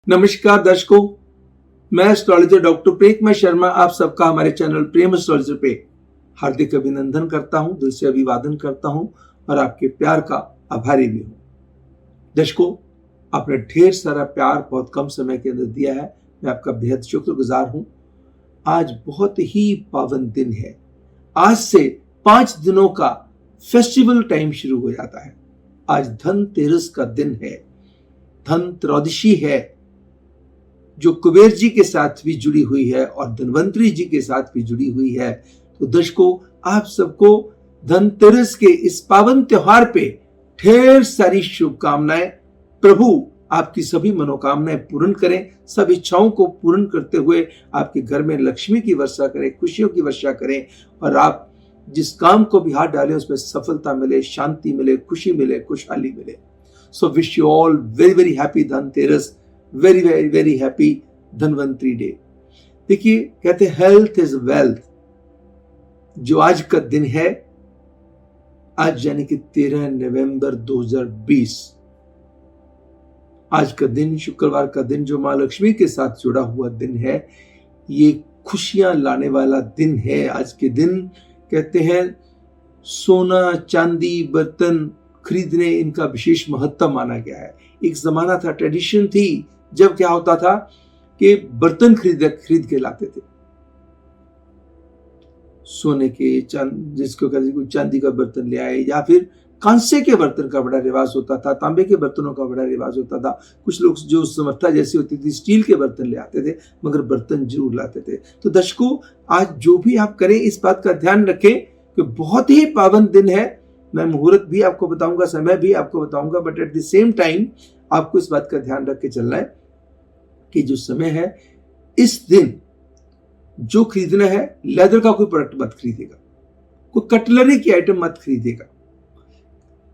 नमस्कार दर्शकों, मैं एस्ट्रोलॉजर डॉक्टर प्रेममय शर्मा आप सबका हमारे चैनल प्रेम एस्ट्रोलॉजर पे हार्दिक अभिनंदन करता हूं, दिल से अभिवादन करता हूं और आपके प्यार का आभारी भी हूं। दर्शकों, आपने ढेर सारा प्यार बहुत कम समय के अंदर दिया है, मैं आपका बेहद शुक्रगुजार हूं। आज बहुत ही पावन दिन है। आज से 5 दिनों का फेस्टिवल टाइम शुरू हो जाता है। आज धनतेरस का दिन है, धन त्रयोदशी है, जो कुबेर जी के साथ भी जुड़ी हुई है और धनवंतरी जी के साथ भी जुड़ी हुई है। तो दर्शकों, आप सबको धनतेरस के इस पावन त्योहार पे ढेर सारी शुभकामनाएं। प्रभु आपकी सभी मनोकामनाएं पूर्ण करें, सब इच्छाओं को पूर्ण करते हुए आपके घर में लक्ष्मी की वर्षा करें, खुशियों की वर्षा करें और आप जिस काम को भी हाथ डालें उसमें सफलता मिले, शांति मिले, खुशी मिले, खुशहाली मिले। So wish you all very very happy Dhanteras, very very very happy Dhanvantari day. देखिए, कहते हैं हेल्थ इज वेल्थ। जो आज का दिन है, आज यानी कि 13 नवंबर 2020, आज का दिन, शुक्रवार का दिन, जो मां लक्ष्मी के साथ जुड़ा हुआ दिन है, ये खुशियां लाने वाला दिन है। आज के दिन कहते हैं सोना, चांदी, बर्तन खरीदने इनका विशेष महत्व माना गया है। एक जमाना था, ट्रेडिशन थी, जब क्या होता था कि बर्तन खरीद के लाते थे, सोने के, जिसको कहते हैं चांदी का बर्तन ले आए, या फिर कांसे के बर्तन का बड़ा रिवाज होता था, तांबे के बर्तनों का बड़ा रिवाज होता था। कुछ लोग जो समर्था जैसी होती थी स्टील के बर्तन ले आते थे, मगर बर्तन जरूर लाते थे। तो दर्शकों, आज जो भी आप करें इस बात का ध्यान रखें कि बहुत ही पावन दिन है। मैं मुहूर्त भी आपको बताऊंगा, समय भी आपको बताऊंगा, but at the same time आपको इस बात का ध्यान रख के चलना है कि जो समय है, इस दिन जो खरीदना है, लेदर का कोई प्रोडक्ट मत खरीदेगा, कोई कटलरी की आइटम मत खरीदेगा,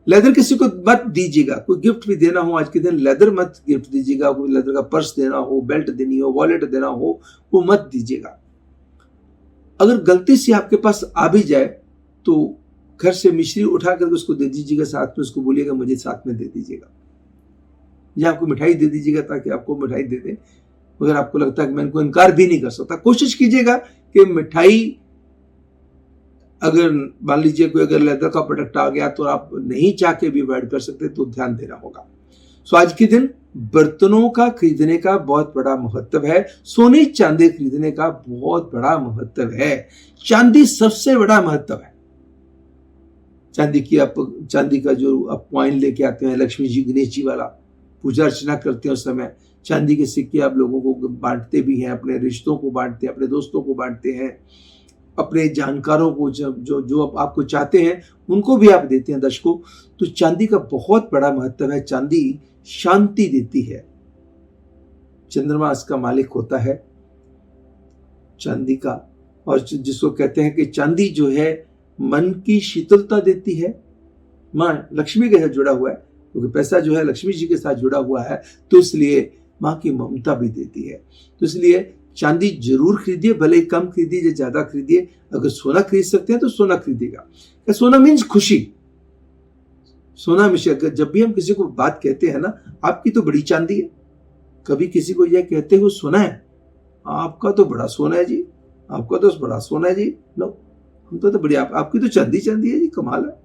लेदर किसी को मत दीजिएगा। कोई गिफ्ट भी देना हो आज के दिन, लेदर मत गिफ्ट दीजिएगा। कोई लेदर का पर्स देना हो, बेल्ट देनी हो, वॉलेट देना हो, वो मत दीजिएगा। अगर गलती से आपके पास आ भी जाए तो घर से मिश्री उठा करके उसको दे दीजिएगा, साथ में उसको बोलिएगा मुझे साथ में दे दीजिएगा, या आपको मिठाई दे दीजिएगा ताकि आपको मिठाई दे दे। अगर आपको लगता है कि मैं इनको इनकार भी नहीं कर सकता, कोशिश कीजिएगा कि मिठाई, अगर मान लीजिए कोई अगर लेदर का प्रोडक्ट आ गया तो आप नहीं चाह के भी अवॉइड कर सकते, तो ध्यान देना होगा। सो आज के दिन बर्तनों का खरीदने का बहुत बड़ा महत्व है, सोने चांदी खरीदने का बहुत बड़ा महत्व है। चांदी सबसे बड़ा महत्व है। चांदी का जो आप कॉइन लेके आते हैं, लक्ष्मी जी गणेश जी वाला, पूजा अर्चना करते हैं उस समय चांदी के सिक्के आप लोगों को बांटते भी हैं, अपने रिश्तों को बांटते हैं, अपने दोस्तों को बांटते हैं, अपने जानकारों को, जो जो आपको चाहते हैं उनको भी आप देते हैं। दर्शकों, तो चांदी का बहुत बड़ा महत्व है। चांदी शांति देती है, चंद्रमा इसका मालिक होता है चांदी का, और जिसको कहते हैं कि चांदी जो है मन की शीतलता देती है। मां लक्ष्मी के साथ जुड़ा हुआ है, क्योंकि पैसा जो है लक्ष्मी जी के साथ जुड़ा हुआ है, तो इसलिए मां की ममता भी देती है। तो इसलिए चांदी जरूर खरीदिए, भले ही कम खरीदिए या ज्यादा खरीदिए। अगर सोना खरीद सकते हैं तो सोना खरीदिएगा। सोना मीन्स खुशी, सोना हमेशा, जब भी हम किसी को बात कहते हैं ना, आपकी तो बड़ी चांदी है, कभी किसी को यह कहते हुए सुना है आपका तो बड़ा सोना है जी, आपका तो बड़ा सोना है जी? नो, हम तो बड़ी, आपकी तो चांदी चांदी है जी, कमाल है।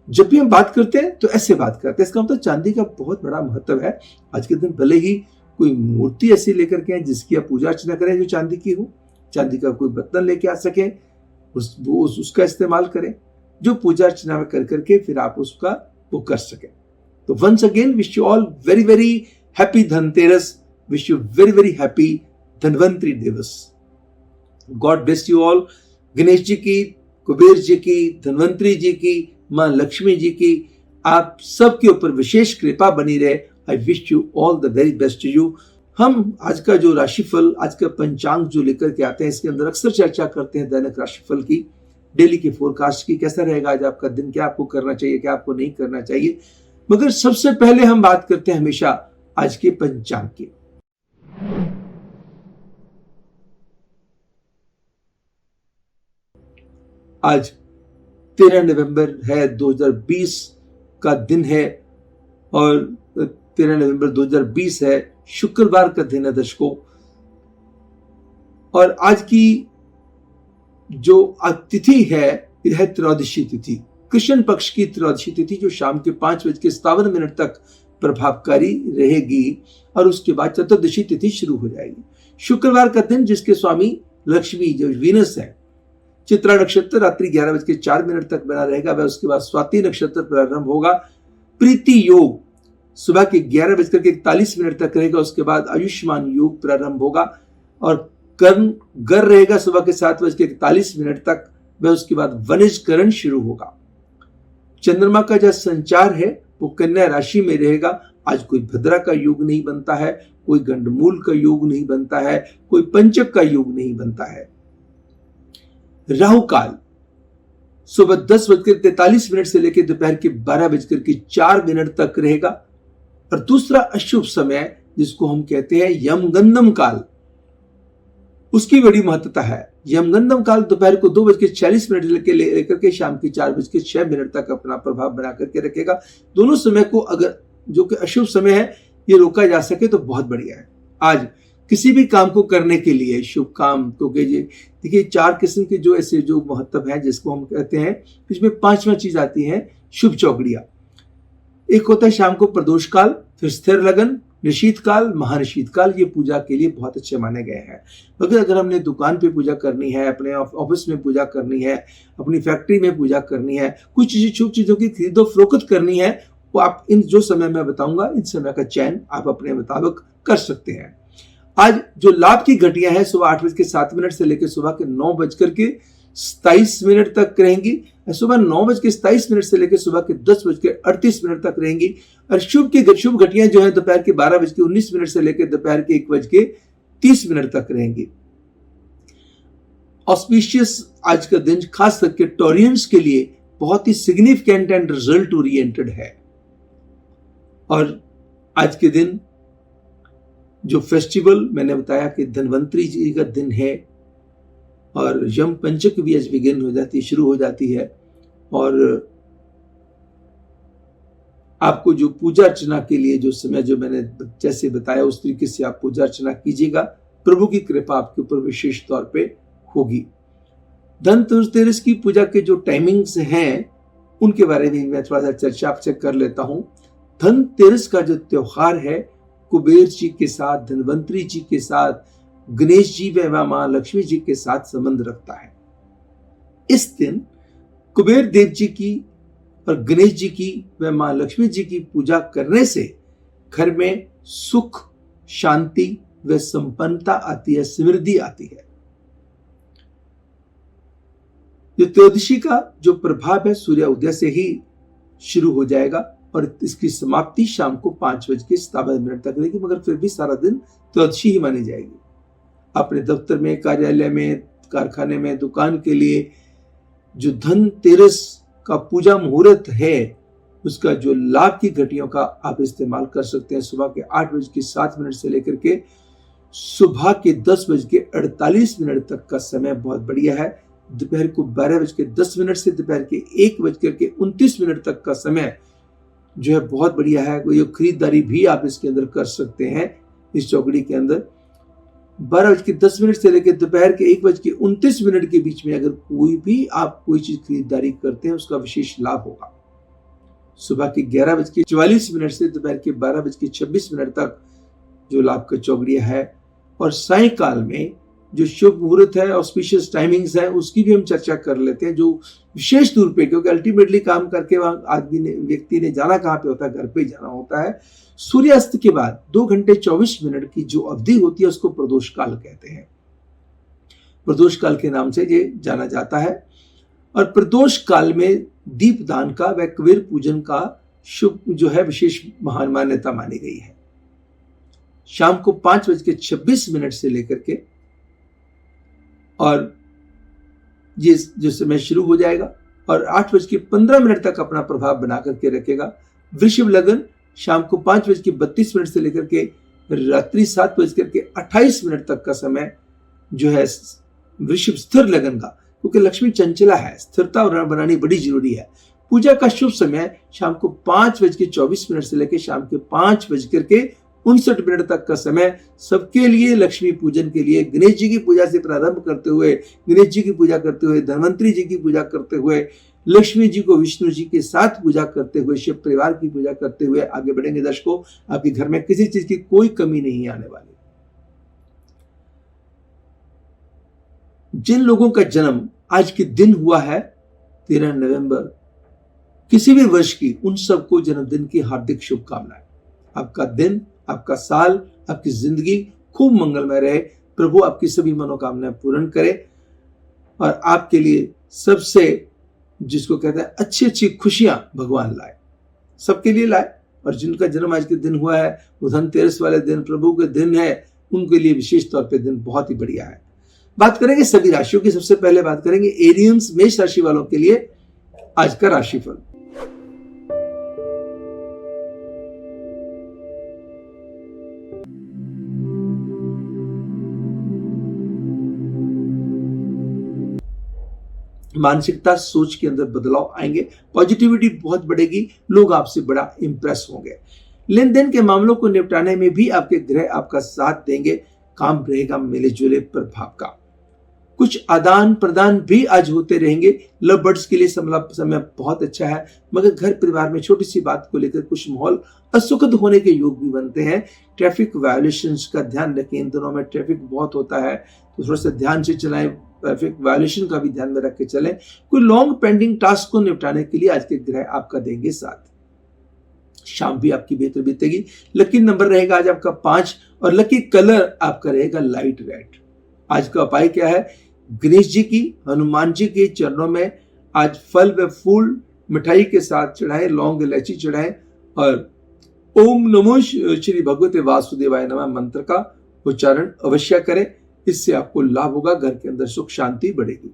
जब भी हम बात करते हैं तो ऐसे बात करते हैं, इसका मतलब चांदी का बहुत बड़ा महत्व है। आज के दिन भले ही कोई मूर्ति ऐसी लेकर के आए जिसकी आप पूजा अर्चना करें जो चांदी की हो, चांदी का कोई बर्तन लेके आ सके, उसका इस्तेमाल करें, जो पूजा अर्चना कर करके फिर आप उसका वो कर सके। तो once again wish you all very very happy Dhanteras, wish you very very happy Dhanvantari Diwas. God bless you all. Ganesh ji की, कुबेर जी की, धनवंतरी जी की, मां लक्ष्मी जी की आप सबके ऊपर विशेष कृपा बनी रहे। I wish you all the very best to you. हम आज का जो राशिफल, आज का पंचांग जो लेकर के आते हैं, इसके अंदर अक्सर चर्चा करते हैं दैनिक राशिफल की, डेली की फोरकास्ट की, कैसा रहेगा आज आपका दिन, क्या आपको करना चाहिए, क्या आपको नहीं करना चाहिए। मगर सबसे पहले हम बात करते हैं हमेशा आज के पंचांग की। आज 13 नवंबर है, 2020 का दिन है, और 13 नवंबर 2020 है, शुक्रवार का दिन है दर्शकों। और आज की जो तिथि है यह त्रयोदशी तिथि, कृष्ण पक्ष की त्रयोदशी तिथि, जो शाम के 5:57 तक प्रभावकारी रहेगी और उसके बाद चतुर्दशी तिथि शुरू हो जाएगी। शुक्रवार का दिन जिसके स्वामी लक्ष्मी जो वीनस है, चित्रा नक्षत्र रात्रि 11:04 तक बना रहेगा, वह उसके बाद स्वाति नक्षत्र प्रारंभ होगा। प्रीति योग सुबह के 11:41 तक रहेगा, उसके बाद आयुष्मान योग प्रारंभ होगा और कर्ण गर रहेगा सुबह के 7:41 तक, वह उसके बाद वनिज करण शुरू होगा। चंद्रमा का जो संचार है वो कन्या राशि में रहेगा। आज कोई भद्रा का योग नहीं बनता है, कोई गंडमूल का योग नहीं बनता है, कोई पंचक का योग नहीं बनता है। राहु काल सुबह 10:43 से लेकर दोपहर के 12:04 तक रहेगा। और दूसरा अशुभ समय जिसको हम कहते हैं यमगंधम काल, उसकी बड़ी महत्वता है। यमगंधम काल दोपहर को 2:46 लेकर के शाम के 4:06 तक अपना प्रभाव बना करके रखेगा। दोनों समय को अगर जो कि अशुभ समय है ये रोका जा सके तो बहुत बढ़िया है। आज किसी भी काम को करने के लिए शुभ काम तो देखिए 4 किस्म के जो ऐसे जो महत्व है जिसको हम कहते हैं, इसमें 5वां चीज आती है शुभ चौकड़िया। एक होता है शाम को प्रदोष काल, फिर स्थिर लगन, निशीत काल, महानिशीत काल, ये पूजा के लिए बहुत अच्छे माने गए हैं। मगर अगर हमने दुकान पे पूजा करनी है, अपने ऑफिस में पूजा करनी है, अपनी फैक्ट्री में पूजा करनी है, कुछ शुभ चीजों की खरीदो फरोख्त करनी है, वो आप इन जो समय मैं बताऊंगा इन समय का चयन आप अपने मुताबिक कर सकते हैं। आज जो लाभ की घटियां हैं सुबह 8:07 से लेकर सुबह के 9:27 तक रहेंगी। सुबह 9:27 से लेकर सुबह के 10:38 तक रहेंगी। और शुभ घटियां जो है दोपहर के 12:19 से लेकर दोपहर के 1:30 तक रहेंगी। ऑस्पिशियस आज का दिन खास करके टॉरियंस के लिए बहुत ही सिग्निफिकेंट एंड रिजल्ट ओरिएंटेड है। और आज के दिन जो फेस्टिवल मैंने बताया कि धन्वंतरी जी का दिन है और यम पंचक भी आज बिगिन हो जाती शुरू हो जाती है। और आपको जो पूजा अर्चना के लिए जो समय जो मैंने जैसे बताया उस तरीके से आप पूजा अर्चना कीजिएगा, प्रभु की कृपा आपके ऊपर विशेष तौर पे होगी। धनतेरस की पूजा के जो टाइमिंग्स हैं उनके बारे में मैं थोड़ा सा चर्चा आपसे कर लेता हूं। धनतेरस का जो त्योहार है कुबेर जी के साथ, धन्वंतरी जी के साथ, गणेश जी व मां लक्ष्मी जी के साथ संबंध रखता है। इस दिन कुबेर देव जी की और गणेश जी की व मां लक्ष्मी जी की पूजा करने से घर में सुख, शांति व संपन्नता आती है, समृद्धि आती है। जो त्रयोदशी का जो प्रभाव है सूर्य उदय से ही शुरू हो जाएगा और इसकी समाप्ति शाम को 5:57 तक रहेगी, मगर फिर भी सारा दिन त्रयोदशी ही मानी जाएगी। अपने दफ्तर में, कार्यालय में, कारखाने में, दुकान के लिए जो धनतेरस का पूजा मुहूर्त है उसका जो लाभ की घटियों का आप इस्तेमाल कर सकते हैं। सुबह के 8:07 से लेकर के सुबह के 10:48 तक का समय बहुत बढ़िया है। दोपहर को 12:10 से दोपहर के 1:29 तक का समय जो है बहुत बढ़िया है। कोई खरीदारी भी आप इसके अंदर कर सकते हैं। इस चौकड़ी के अंदर 12:10 से लेकर दोपहर के 1:29 के बीच में अगर कोई भी आप कोई चीज खरीदारी करते हैं उसका विशेष लाभ होगा। सुबह के 11:44 से दोपहर के 12:26 तक जो लाभ का चौकड़िया है। और सायंकाल में जो शुभ मुहूर्त है, ऑस्पिशियस टाइमिंग्स है, उसकी भी हम चर्चा कर लेते हैं। जो विशेष तौर पे, क्योंकि अल्टीमेटली काम करके वहां आदमी ने, व्यक्ति ने जाना कहाँ पे होता है, घर पे जाना होता है। सूर्यास्त के बाद 2:24 की जो अवधि होती है उसको प्रदोष काल कहते हैं। प्रदोष काल के नाम से ये जाना जाता है। और प्रदोष काल में दीपदान का व कुबेर पूजन का शुभ जो है विशेष महान मान्यता मानी गई है। शाम को 5:26 से लेकर के और ये जो समय शुरू हो जाएगा और 8:15 तक अपना प्रभाव बना करके रखेगा। वृषभ लगन शाम को 5:32 से लेकर के रात्रि 7:28 तक का समय जो है वृषभ स्थिर लगन का, क्योंकि लक्ष्मी चंचला है, स्थिरता बनानी बड़ी जरूरी है। पूजा का शुभ समय शाम को 5:24 से लेकर शाम के 5:59 तक का समय सबके लिए लक्ष्मी पूजन के लिए, गणेश जी की पूजा से प्रारंभ करते हुए, गणेश जी की पूजा करते हुए, धन्वंतरी जी की पूजा करते हुए, लक्ष्मी जी को विष्णु जी के साथ पूजा करते हुए, शिव परिवार की पूजा करते हुए आगे बढ़ेंगे। दर्शकों, आपके घर में किसी चीज की कोई कमी नहीं आने वाली। जिन लोगों का जन्म आज के दिन हुआ है 13 नवंबर किसी भी वर्ष की, उन सबको जन्मदिन की हार्दिक शुभकामनाएं। आपका दिन, आपका साल, आपकी जिंदगी खूब मंगलमय रहे। प्रभु आपकी सभी मनोकामनाएं पूर्ण करे और आपके लिए सबसे, जिसको कहते हैं, अच्छी अच्छी खुशियां भगवान लाए, सबके लिए लाए। और जिनका जन्म आज के दिन हुआ है, वो धनतेरस वाले दिन प्रभु के दिन है, उनके लिए विशेष तौर पे दिन बहुत ही बढ़िया है। बात करेंगे सभी राशियों की। सबसे पहले बात करेंगे एरियंस मेष राशि वालों के लिए आज का राशिफल। मानसिकता, सोच के अंदर बदलाव आएंगे, पॉजिटिविटी बहुत बढ़ेगी, लोग आपसे बड़ा इंप्रेस होंगे। लेन देन के मामलों को निपटाने में भी आपके ग्रह आपका साथ देंगे। काम रहेगा मिले जुले प्रभाव का। कुछ आदान प्रदान भी आज होते रहेंगे। लव बर्ड्स के लिए समय बहुत अच्छा है, मगर घर परिवार में छोटी सी बात को लेकर कुछ माहौल असुखद होने के योग भी बनते हैं। ट्रैफिक वायोलेशंस का ध्यान रखें। इन दिनों में ट्रैफिक बहुत होता है, तो थोड़ा सा ध्यान से चलाएं। ट्रैफिक वायोलेशन का भी ध्यान में रख के चलें। कोई लॉन्ग पेंडिंग टास्क को निपटाने के लिए आज के ग्रह आपका देंगे साथ। शाम भी आपकी बेहतर बीतेगी। लकी नंबर रहेगा आज आपका 5 और लकी कलर आपका रहेगा लाइट रेड। आज का उपाय क्या है? गणेश जी की, हनुमान जी के चरणों में आज फल व फूल मिठाई के साथ चढ़ाएं, लौंग इलायची चढ़ाएं और ओम नमो श्री भगवते वासुदेवाय नमः मंत्र का उच्चारण अवश्य करें। इससे आपको लाभ होगा, घर के अंदर सुख शांति बढ़ेगी।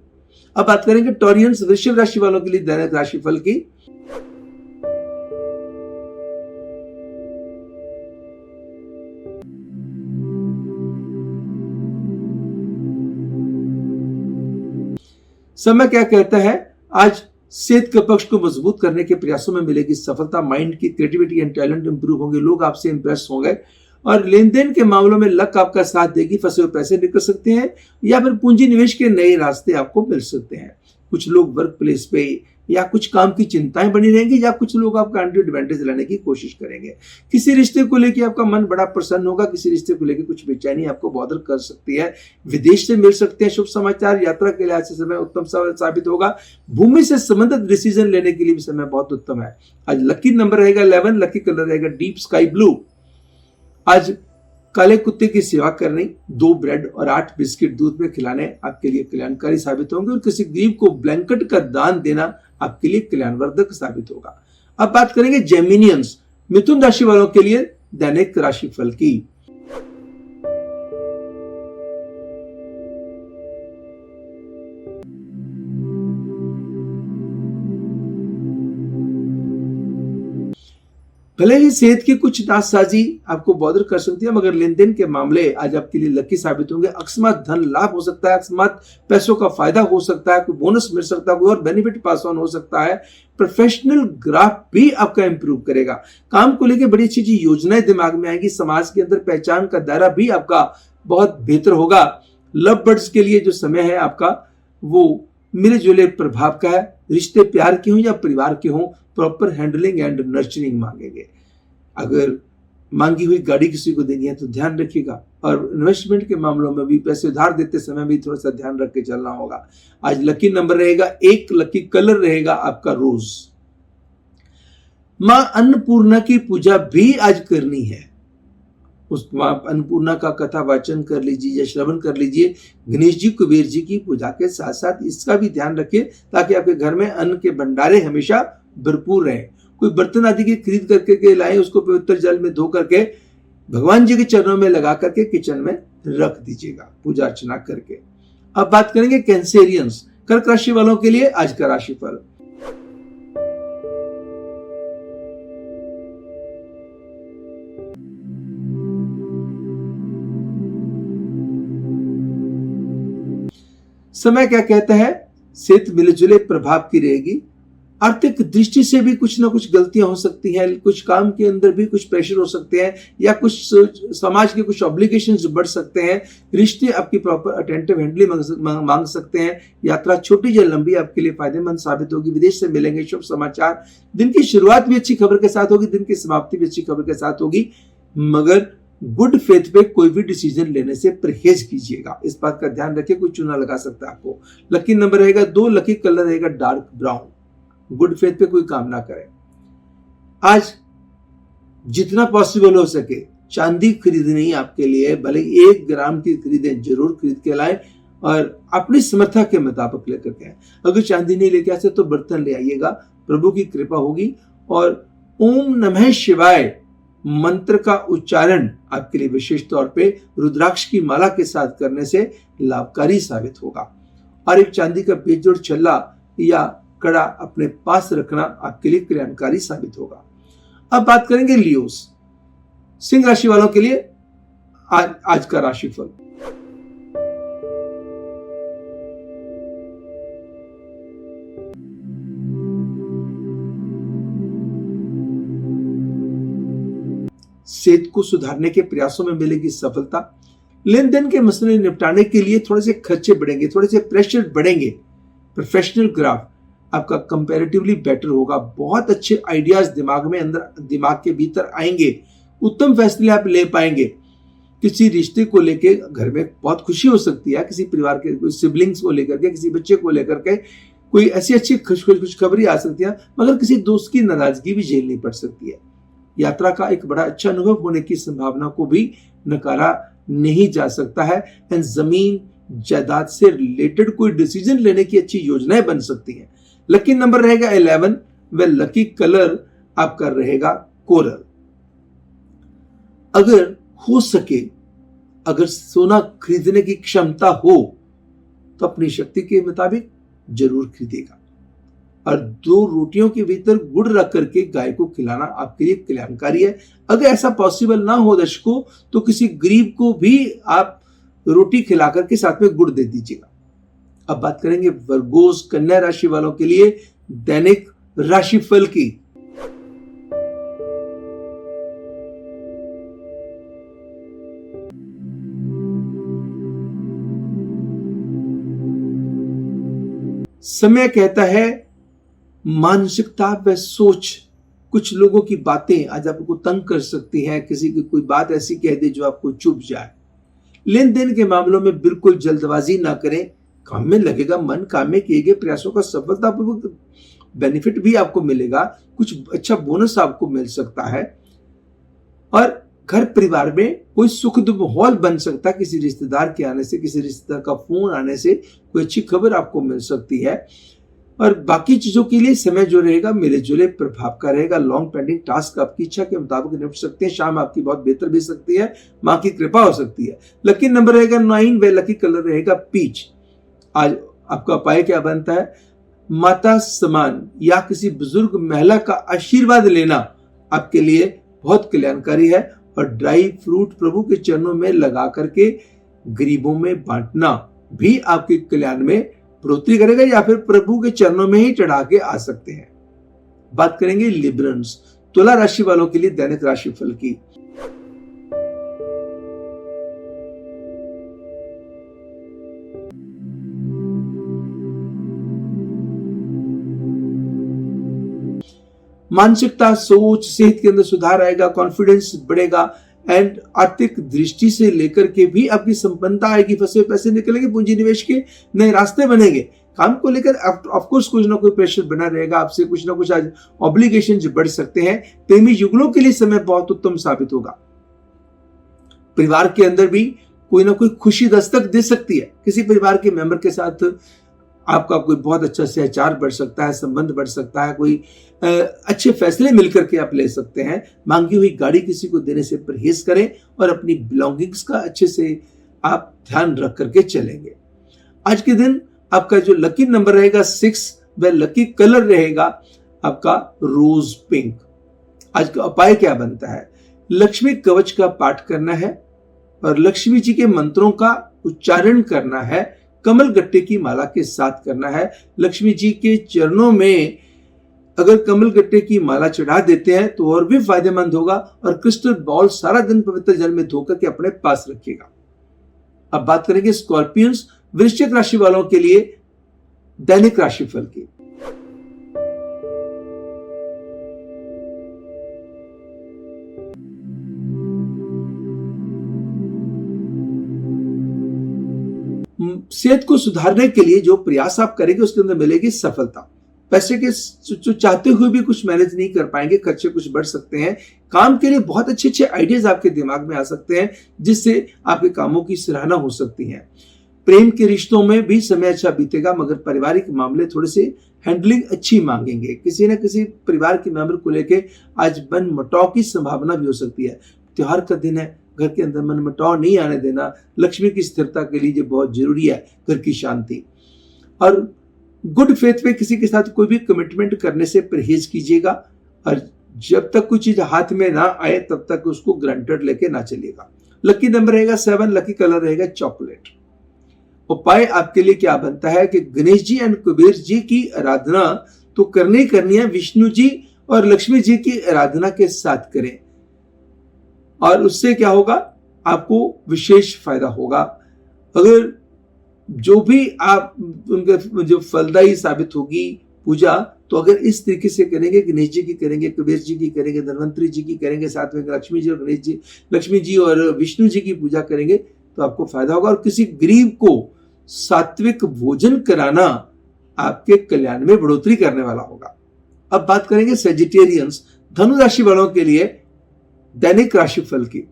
अब बात करेंगे टॉरियंस वृश्चिक राशि वालों के लिए दैनिक राशिफल की। समय क्या कहता है? आज सेहत के पक्ष को मजबूत करने के प्रयासों में मिलेगी सफलता। माइंड की क्रिएटिविटी एंड टैलेंट इंप्रूव होंगे, लोग आपसे इंप्रेस होंगे और लेन देन के मामलों में लक आपका साथ देगी। फंसे हुए पैसे निकल सकते हैं या फिर पूंजी निवेश के नए रास्ते आपको मिल सकते हैं। कुछ लोग वर्क प्लेस पे या कुछ काम की चिंताएं बनी रहेंगी या कुछ लोग आपका एडवांटेज लेने की कोशिश करेंगे। किसी रिश्ते को लेकर आपका मन बड़ा प्रसन्न होगा, किसी रिश्ते को लेकर कुछ बेचैनी आपको बॉदर कर सकती है। विदेश से मिल सकते हैं शुभ समाचार। यात्रा के लिए आज से समय उत्तम साबित होगा। भूमि से संबंधित डिसीजन लेने के लिए भी समय बहुत उत्तम है। आज लकी नंबर रहेगा 11, लकी कलर रहेगा डीप स्काई ब्लू। आज काले कुत्ते की सेवा करनी, 2 ब्रेड और 8 बिस्किट दूध में खिलाने आपके लिए कल्याणकारी साबित होंगे और किसी गरीब को ब्लैंकेट का दान देना आपके लिए कल्याणवर्धक साबित होगा। अब बात करेंगे जेमिनियंस, मिथुन राशि वालों के लिए दैनिक राशिफल की। भले ही सेहत की कुछ नासाजी आपको बॉदर कर सकती है, मगर लेन देन के मामले आज आपके लिए लकी साबित होंगे। अकस्मात धन लाभ हो सकता है, अकस्मात पैसों का फायदा हो सकता है, कोई बोनस मिल सकता है, कोई और बेनिफिट पास ऑन हो सकता है। प्रोफेशनल ग्राफ भी आपका इंप्रूव करेगा। काम को लेकर बड़ी अच्छी अच्छी योजनाएं दिमाग में आएगी। समाज के अंदर पहचान का दायरा भी आपका बहुत बेहतर होगा। लव बर्ड्स के लिए जो समय है आपका, वो मिले जुले प्रभाव का है। रिश्ते प्यार के हों या परिवार के हों, प्रॉपर हैंडलिंग एंड नर्चरिंग मांगेंगे। अगर मांगी हुई गाड़ी किसी को देनी है तो ध्यान रखिएगा और इन्वेस्टमेंट के मामलों में भी पैसे उधार देते समय भी थोड़ा सा ध्यान रख के चलना होगा। आज लकी नंबर रहेगा 1, लकी कलर रहेगा आपका रोज। मां अन्नपूर्णा की पूजा भी आज करनी है। उस मां अन्नपूर्णा का कथा वाचन कर लीजिए या श्रवण कर लीजिए। गणेश जी, कुबेर जी की पूजा के साथ साथ इसका भी ध्यान रखिए ताकि आपके घर में अन्न के भंडारे हमेशा भरपूर रहे। कोई बर्तन आदि की खरीद करके लाएं, उसको पवित्र जल में धो करके भगवान जी के चरणों में लगा करके किचन में रख दीजिएगा पूजा अर्चना करके। अब बात करेंगे कैंसेरियंस, कर्क राशि वालों के लिए आज का राशिफल। समय क्या कहता है? सेहत मिले जुले प्रभाव की रहेगी। आर्थिक दृष्टि से भी कुछ ना कुछ गलतियां हो सकती हैं, कुछ काम के अंदर भी कुछ प्रेशर हो सकते हैं, या कुछ समाज के कुछ ऑब्लिगेशंस बढ़ सकते हैं। रिश्ते आपकी प्रॉपर अटेंटिव हैंडलिंग मांग सकते हैं। यात्रा छोटी या लंबी आपके लिए फायदेमंद साबित होगी। विदेश से मिलेंगे शुभ समाचार। दिन की शुरुआत भी अच्छी खबर के साथ होगी, दिन की समाप्ति भी अच्छी खबर के साथ होगी, मगर गुड फेथ पे कोई भी डिसीजन लेने से परहेज कीजिएगा। इस बात का ध्यान रखिए, कोई चूना लगा सकता है आपको। लकी नंबर रहेगा 2, लकी कलर रहेगा डार्क ब्राउन। गुड फेथ पे कोई काम ना करें। आज जितना पॉसिबल हो सके चांदी खरीदनी ही आपके लिए, भले 1 ग्राम की खरीदें, जरूर खरीद के लाएं और अपनी समर्था के मुताबिक लेकर के आए। अगर चांदी नहीं लेके आते तो बर्तन ले आइएगा, प्रभु की कृपा होगी। और ओम नमः शिवाय मंत्र का उच्चारण आपके लिए विशेष तौर पे रुद्राक्ष की माला के साथ करने से लाभकारी साबित होगा। और एक चांदी का बेजोड़ छल्ला या कड़ा अपने पास रखना आपके लिए कल्याणकारी साबित होगा। अब बात करेंगे लियोस, सिंह राशि वालों के लिए आज का राशिफल। सेहत को सुधारने के प्रयासों में मिलेगी सफलता। लेन देन के मसले निपटाने के लिए थोड़े से खर्चे बढ़ेंगे, थोड़े से प्रेशर बढ़ेंगे। प्रोफेशनल ग्राफ आपका कंपैरेटिवली बेटर होगा। बहुत अच्छे आइडियाज दिमाग के भीतर आएंगे। उत्तम फैसले आप ले पाएंगे। किसी रिश्ते को लेके घर में बहुत खुशी हो सकती है, किसी परिवार के कोई सिबलिंग्स को लेकर के, किसी बच्चे को लेकर के कोई ऐसी अच्छी खुशखबरी आ सकती है, मगर किसी दोस्त की नाराजगी भी झेलनी पड़ सकती है। यात्रा का एक बड़ा अच्छा अनुभव होने की संभावना को भी नकारा नहीं जा सकता है। एंड जमीन जायदाद से रिलेटेड कोई डिसीजन लेने की अच्छी योजनाएं बन सकती हैं। लकी नंबर रहेगा 11 व लकी कलर आपका रहेगा कोरल। अगर हो सके, अगर सोना खरीदने की क्षमता हो तो अपनी शक्ति के मुताबिक जरूर खरीदेगा। और 2 रोटियों के भीतर गुड़ रख करके गाय को खिलाना आपके लिए कल्याणकारी है। अगर ऐसा पॉसिबल ना हो दर्शकों, तो किसी गरीब को भी आप रोटी खिला करके साथ में गुड़ दे दीजिएगा। अब बात करेंगे वर्गोस, कन्या राशि वालों के लिए दैनिक राशिफल की। समय कहता है मानसिकता व सोच, कुछ लोगों की बातें आज आपको तंग कर सकती हैं। किसी की कोई बात ऐसी कह दे जो आपको चुभ जाए। लेन देन के मामलों में बिल्कुल जल्दबाजी ना करें। काम में लगेगा मन, काम में किए गए प्रयासों का सफलतापूर्वक बेनिफिट भी आपको मिलेगा। कुछ अच्छा बोनस आपको मिल सकता है। और घर परिवार में कोई सुखद माहौल बन सकता है। किसी रिश्तेदार के आने से, किसी रिश्तेदार का फोन आने से कोई अच्छी खबर आपको मिल सकती है। और बाकी चीजों के लिए समय जो रहेगा मिले जुले प्रभाव का रहेगा। लॉन्ग पेंडिंग टास्क आपकी इच्छा के मुताबिक निपट सकते हैं। शाम आपकी बहुत बेहतर भी सकती है, मां की कृपा हो सकती है। लकी नंबर रहेगा 9 व लकी कलर रहेगा पीच। आज आपका उपाय क्या बनता है? माता समान या किसी बुजुर्ग महिला का आशीर्वाद लेना आपके लिए बहुत कल्याणकारी है। और ड्राई फ्रूट प्रभु के चरणों में लगा करके गरीबों में बांटना भी आपके कल्याण में बढ़ोतरी करेगा, या फिर प्रभु के चरणों में ही चढ़ा के आ सकते हैं। बात करेंगे लिब्रन्स, तुला राशि वालों के लिए दैनिक राशिफल की। मानसिकता, सोच, सेहत के अंदर सुधार आएगा, कॉन्फिडेंस बढ़ेगा। एंड आर्थिक दृष्टि से लेकर के भी आपकी संपन्नता आएगी। फंसे पैसे निकलेंगे, पूंजी निवेश के नए रास्ते बनेंगे। काम को लेकर ऑफकोर्स कुछ ना कोई प्रेशर बना रहेगा। आपसे कुछ ना कुछ आज ऑब्लिगेशन बढ़ सकते हैं। प्रेमी युगलों के लिए समय बहुत उत्तम साबित होगा। परिवार के अंदर भी कोई ना कोई खुशी दस्तक दे सकती है। किसी परिवार के मेंबर के साथ आपका कोई बहुत अच्छा सहचार बढ़ सकता है, संबंध बढ़ सकता है। कोई अच्छे फैसले मिलकर के आप ले सकते हैं। मांगी हुई गाड़ी किसी को देने से परहेज करें और अपनी बिलोंगिंग्स का अच्छे से आप ध्यान रख करके चलेंगे। आज के दिन आपका जो लकी नंबर रहेगा 6 व लकी कलर रहेगा आपका रोज पिंक। आज का उपाय क्या बनता है? लक्ष्मी कवच का पाठ करना है और लक्ष्मी जी के मंत्रों का उच्चारण करना है। कमल गट्टे की माला के साथ करना है। लक्ष्मी जी के चरणों में अगर कमल गट्टे की माला चढ़ा देते हैं तो और भी फायदेमंद होगा, और क्रिस्टल बॉल सारा दिन पवित्र जल में धोकर के अपने पास रखिएगा। अब बात करेंगे स्कॉर्पियंस, वृश्चिक राशि वालों के लिए दैनिक राशिफल की। सेहत को सुधारने के लिए जो प्रयास आप करेंगे उसके अंदर मिलेगी सफलता। पैसे के जो चाहते हुए भी कुछ मैनेज नहीं कर पाएंगे, खर्चे कुछ बढ़ सकते हैं। काम के लिए बहुत अच्छे अच्छे आइडियाज आपके दिमाग में आ सकते हैं, जिससे आपके कामों की सराहना हो सकती है। प्रेम के रिश्तों में भी समय अच्छा बीतेगा, मगर पारिवारिक मामले थोड़े से हैंडलिंग अच्छी मांगेंगे। किसी न किसी परिवार के मेंबर को लेकर आज मनमुटाव की संभावना भी हो सकती है। त्योहार का दिन है, घर के अंदर मनमुटाव नहीं आने देना। लक्ष्मी की स्थिरता के लिए बहुत जरूरी है, घर की शांति। और गुड फेथ में किसी के साथ कोई भी कमिटमेंट करने से परहेज कीजिएगा, और जब तक कोई चीज हाथ में ना आए तब तक उसको ग्रांटेड लेके ना चलिएगा। लकी नंबर रहेगा 7, लकी कलर रहेगा चॉकलेट। उपाय आपके लिए क्या बनता है कि गणेश जी एंड कुबेर जी की आराधना तो करनी है, विष्णु जी और लक्ष्मी जी की आराधना के साथ करें, और उससे क्या होगा, आपको विशेष फायदा होगा। अगर जो भी आप उनके जो फलदायी साबित होगी पूजा, तो अगर इस तरीके से करेंगे, गणेश जी की करेंगे, कुबेर जी की करेंगे, धनवंतरी जी की करेंगे, साथ में लक्ष्मी जी और गणेश जी, लक्ष्मी जी और विष्णु जी की पूजा करेंगे तो आपको फायदा होगा। और किसी गरीब को सात्विक भोजन कराना आपके कल्याण में बढ़ोतरी करने वाला होगा। अब बात करेंगे सेजिटेरियंस, धनु राशि वालों के लिए दैनिक राशिफल की।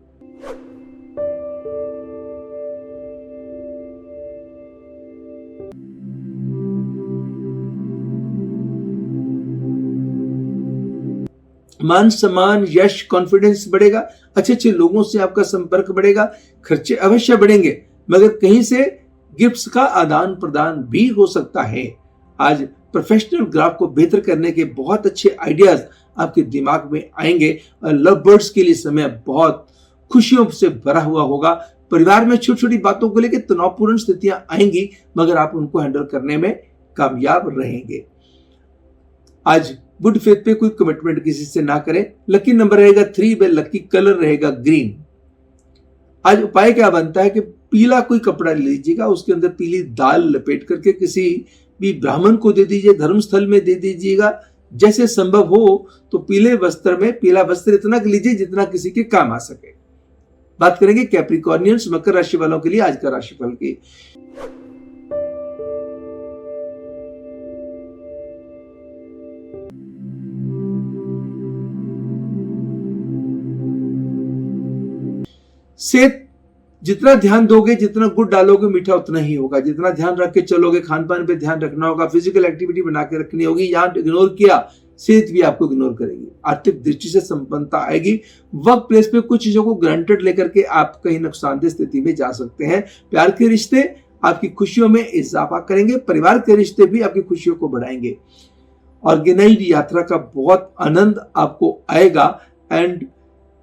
मान सम्मान, यश, कॉन्फिडेंस बढ़ेगा, अच्छे अच्छे लोगों से आपका संपर्क बढ़ेगा, खर्चे अवश्य बढ़ेंगे, मगर कहीं से गिफ्ट्स का आदान प्रदान भी हो सकता है। आज प्रोफेशनल ग्राफ को बेहतर करने के बहुत अच्छे आइडियाज आपके दिमाग में आएंगे, और लव बर्ड्स के लिए समय बहुत खुशियों से भरा हुआ होगा। परिवार में छोटी छोटी बातों को लेकर तनावपूर्ण स्थितियां आएंगी, मगर आप उनको हैंडल करने में कामयाब रहेंगे। आज गुड फेथ पे कोई कमिटमेंट किसी से ना करें। लकी नंबर रहेगा 3, लकी कलर रहेगा ग्रीन। आज उपाय क्या बनता है कि पीला कोई कपड़ा ले लीजिएगा, उसके अंदर पीली दाल लपेट करके किसी भी ब्राह्मण को दे दीजिए, धर्मस्थल में दे दीजिएगा। जैसे संभव हो तो पीले वस्त्र में पीला वस्त्र इतना लीजिए जितना किसी के काम आ सके। बात करेंगे कैप्रिकॉर्नियंस, मकर राशि वालों के लिए आज का राशिफल की। सेहत जितना ध्यान दोगे, जितना गुड़ डालोगे, मीठा उतना ही होगा। जितना ध्यान रख के चलोगे, खान पान पे ध्यान रखना होगा, फिजिकल एक्टिविटी बना के रखनी होगी। यहां इग्नोर किया, सेहत भी आपको इग्नोर करेगी। आर्थिक दृष्टि से संपन्नता आएगी। वर्क प्लेस पे कुछ चीजों को ग्रांटेड लेकर के आप कहीं नुकसानदेह स्थिति में जा सकते हैं। प्यार के रिश्ते आपकी खुशियों में इजाफा करेंगे, परिवार के रिश्ते भी आपकी खुशियों को बढ़ाएंगे, और नई यात्रा का बहुत आनंद आपको आएगा। एंड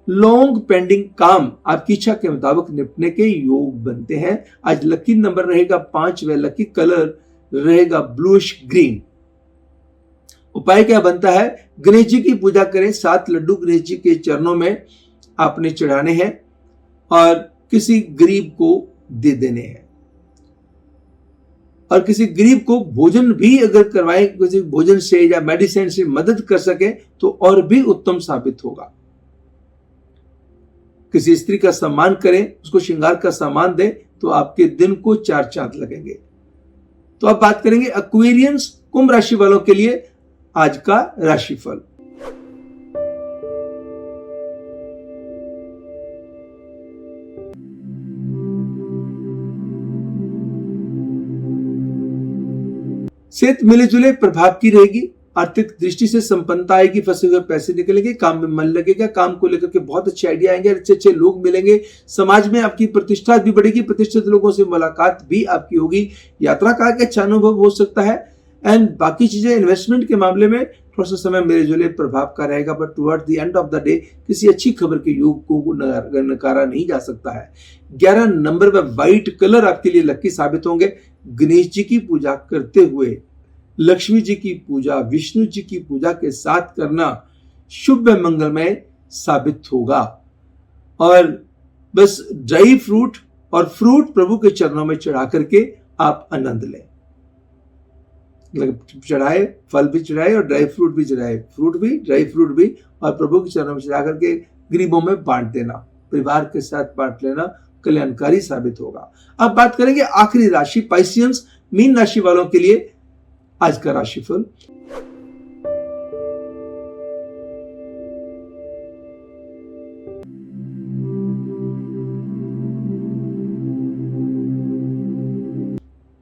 लॉन्ग पेंडिंग काम आपकी इच्छा के मुताबिक निपटने के योग बनते हैं। आज लकी नंबर रहेगा 5 व लकी कलर रहेगा ब्लूइश ग्रीन। उपाय क्या बनता है, गणेश जी की पूजा करें, 7 लड्डू गणेश जी के चरणों में आपने चढ़ाने हैं और किसी गरीब को दे देने हैं। और किसी गरीब को भोजन भी अगर करवाएं, किसी भोजन से या मेडिसिन से मदद कर सके तो और भी उत्तम साबित होगा। किसी स्त्री का सम्मान करें, उसको श्रृंगार का सामान दें, तो आपके दिन को 4 चांद लगेंगे। तो अब बात करेंगे एक्वेरियंस, कुंभ राशि वालों के लिए आज का राशिफल। सेहत मिले जुले प्रभाव की रहेगी। आर्थिक दृष्टि से संपन्नता आएगी, फंसे हुए पैसे निकलेंगे, काम में मन लगेगा, काम को लेकर के बहुत अच्छे आइडिया आएंगे, अच्छे अच्छे लोग मिलेंगे, समाज में आपकी प्रतिष्ठा भी बढ़ेगी, प्रतिष्ठित लोगों से मुलाकात भी आपकी होगी, यात्रा का एक अच्छा अनुभव हो सकता है। एंड बाकी चीजें इन्वेस्टमेंट के मामले में थोड़ा सा समय मेरे जुले प्रभाव का रहेगा, but toward the end of the day किसी अच्छी खबर के योग को नकारा नहीं जा सकता है। 11 नंबर व व्हाइट कलर आपके लिए लकी साबित होंगे। गणेश जी की पूजा करते हुए लक्ष्मी जी की पूजा, विष्णु जी की पूजा के साथ करना शुभ व मंगलमय साबित होगा। और बस ड्राई फ्रूट और फ्रूट प्रभु के चरणों में चढ़ा करके आप आनंद लें। चढ़ाए, फल भी चढ़ाए और ड्राई फ्रूट भी चढ़ाए, फ्रूट भी ड्राई फ्रूट भी, और प्रभु के चरणों में चढ़ा करके गरीबों में बांट देना, परिवार के साथ बांट लेना कल्याणकारी साबित होगा। अब बात करेंगे आखिरी राशि पाइसियंस, मीन राशि वालों के लिए आज का राशिफल।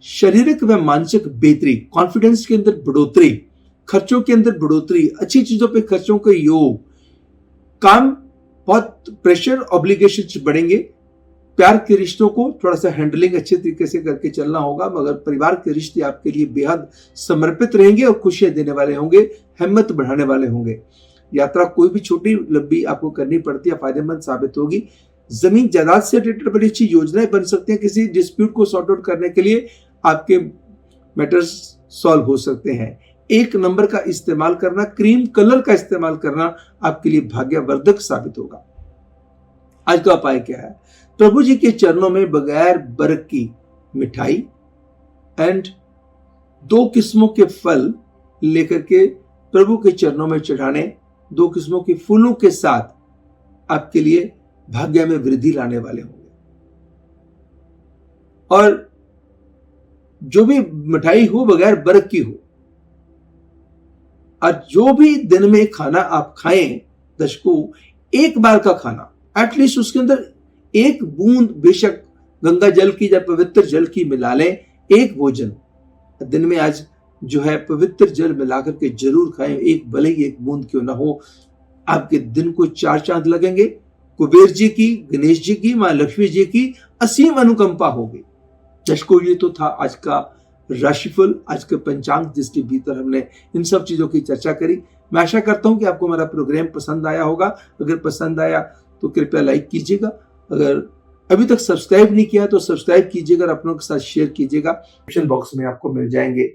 शारीरिक व मानसिक बेहतरी, कॉन्फिडेंस के अंदर बढ़ोतरी, खर्चों के अंदर बढ़ोतरी, अच्छी चीजों पे खर्चों के योग, काम बहुत प्रेशर ऑब्लिगेशन बढ़ेंगे, प्यार के रिश्तों को थोड़ा सा हैंडलिंग अच्छे तरीके से करके चलना होगा, मगर परिवार के रिश्ते आपके लिए बेहद समर्पित रहेंगे और खुशियां देने वाले होंगे, हिम्मत बढ़ाने वाले होंगे। यात्रा कोई भी छोटी लंबी आपको करनी पड़ती है, फायदेमंद साबित होगी। जमीन जायदाद से रिलेटेड बड़ी अच्छी योजनाएं बन सकती हैं, किसी डिस्प्यूट को सॉर्ट आउट करने के लिए आपके मैटर्स सॉल्व हो सकते हैं। 1 नंबर का इस्तेमाल करना, क्रीम कलर का इस्तेमाल करना आपके लिए भाग्यवर्धक साबित होगा। आज का उपाय क्या है? प्रभु जी के चरणों में बगैर बर्फ की मिठाई एंड 2 किस्मों के फल लेकर के प्रभु के चरणों में चढ़ाने, 2 किस्मों के फूलों के साथ आपके लिए भाग्य में वृद्धि लाने वाले होंगे। और जो भी मिठाई हो बगैर बर्फ की हो, और जो भी दिन में खाना आप खाएं दर्शकों, 1 बार का खाना एटलीस्ट उसके अंदर 1 बूंद बेशक गंगा जल की या पवित्र जल की मिला लें। 1 भोजन दिन में आज जो है पवित्र जल मिलाकर के जरूर खाएं, भले ही 1 बूंद क्यों ना हो। आपके दिन को 4 चांद लगेंगे। कुबेर जी की, गणेश जी की, मां लक्ष्मी जी की असीम अनुकंपा होगी। दर्शकों, ये तो था आज का राशिफल, आज का पंचांग, जिसके भीतर हमने इन सब चीजों की चर्चा करी। मैं आशा करता हूं कि आपको हमारा प्रोग्राम पसंद आया होगा। अगर पसंद आया तो कृपया लाइक कीजिएगा, अगर अभी तक सब्सक्राइब नहीं किया तो सब्सक्राइब कीजिएगा और अपनों के साथ शेयर कीजिएगा। डिस्क्रिप्शन बॉक्स में आपको मिल जाएंगे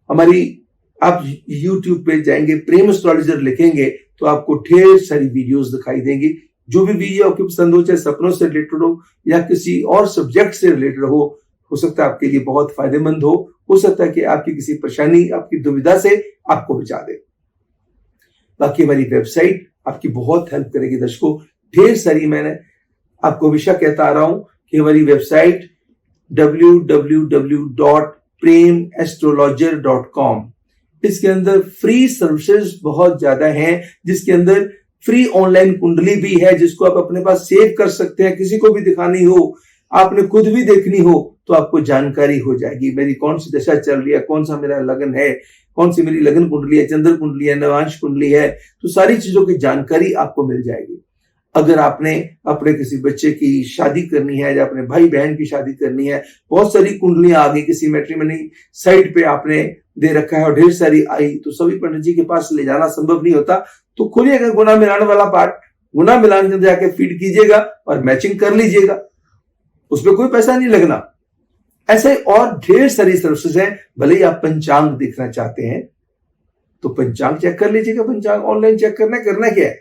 हमारी, आप YouTube पे जाएंगे, प्रेम एस्ट्रोलॉजर लिखेंगे तो आपको ढेर सारी वीडियोस दिखाई देंगी। जो भी वीडियो आपको पसंद हो, चाहे सपनों से रिलेटेड हो या किसी और सब्जेक्ट से रिलेटेड हो सकता है आपके लिए बहुत फायदेमंद हो सकता है कि आपकी किसी परेशानी, आपकी दुविधा से आपको बचा दे। बाकी हमारी वेबसाइट आपकी बहुत हेल्प करेगी दर्शकों। ढेर सारी, मैंने आपको हमेशा कहता आ रहा हूं कि हमारी वेबसाइट www.premastrologer.com, इसके अंदर फ्री सर्विसेज बहुत ज्यादा हैं, जिसके अंदर फ्री ऑनलाइन कुंडली भी है, जिसको आप अपने पास सेव कर सकते हैं। किसी को भी दिखानी हो, आपने खुद भी देखनी हो तो आपको जानकारी हो जाएगी, मेरी कौन सी दशा चल रही है, कौन सा मेरा लगन है, कौन सी मेरी लगन कुंडली है, चंद्र कुंडली है, नवांश कुंडली है, तो सारी चीजों की जानकारी आपको मिल जाएगी। अगर आपने अपने किसी बच्चे की शादी करनी है या अपने भाई बहन की शादी करनी है, बहुत सारी कुंडलियां आ गई, किसी मैट्रिमनी साइट पे आपने दे रखा है और ढेर सारी आई, तो सभी पंडित जी के पास ले जाना संभव नहीं होता। तो खोलिएगा गुना मिलान वाला पार्ट, गुना मिलान के अंदर जाके फीड कीजिएगा और मैचिंग कर लीजिएगा, उसमें कोई पैसा नहीं लगना। ऐसे और ढेर सारी सर्विसेज हैं। भले ही आप पंचांग देखना चाहते हैं तो पंचांग चेक कर लीजिएगा। पंचांग ऑनलाइन चेक करना क्या है,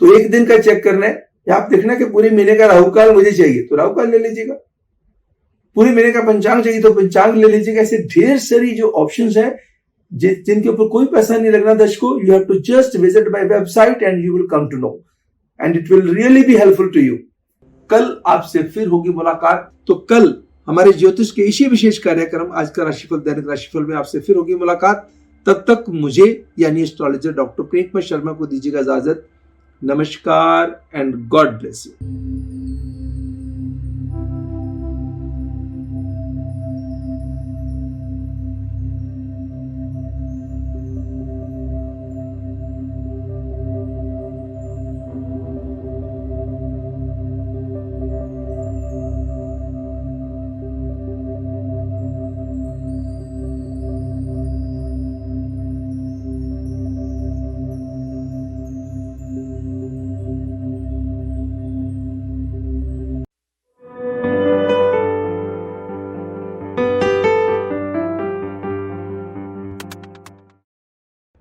तो 1 दिन का चेक करना है, या आप देखना कि पूरे महीने का राहुकाल मुझे चाहिए तो राहुकाल ले लीजिएगा, पूरे महीने का पंचांग चाहिए तो पंचांग ले लीजिएगा। ऐसे ढेर सारी जो ऑप्शंस हैं जिनके ऊपर कोई पैसा नहीं लगना दर्शकों। You have to just visit my website and you will come to know and it will really be helpful to you. कल आपसे फिर होगी मुलाकात। तो कल हमारे ज्योतिष के इसी विशेष कार्यक्रम आज का राशिफल, दैनिक राशिफल में आपसे फिर होगी मुलाकात। तब तक मुझे यानी एस्ट्रोलॉजर डॉक्टर प्रेम शर्मा को दीजिएगा इजाजत। नमस्कार एंड गॉड ब्लेस यू।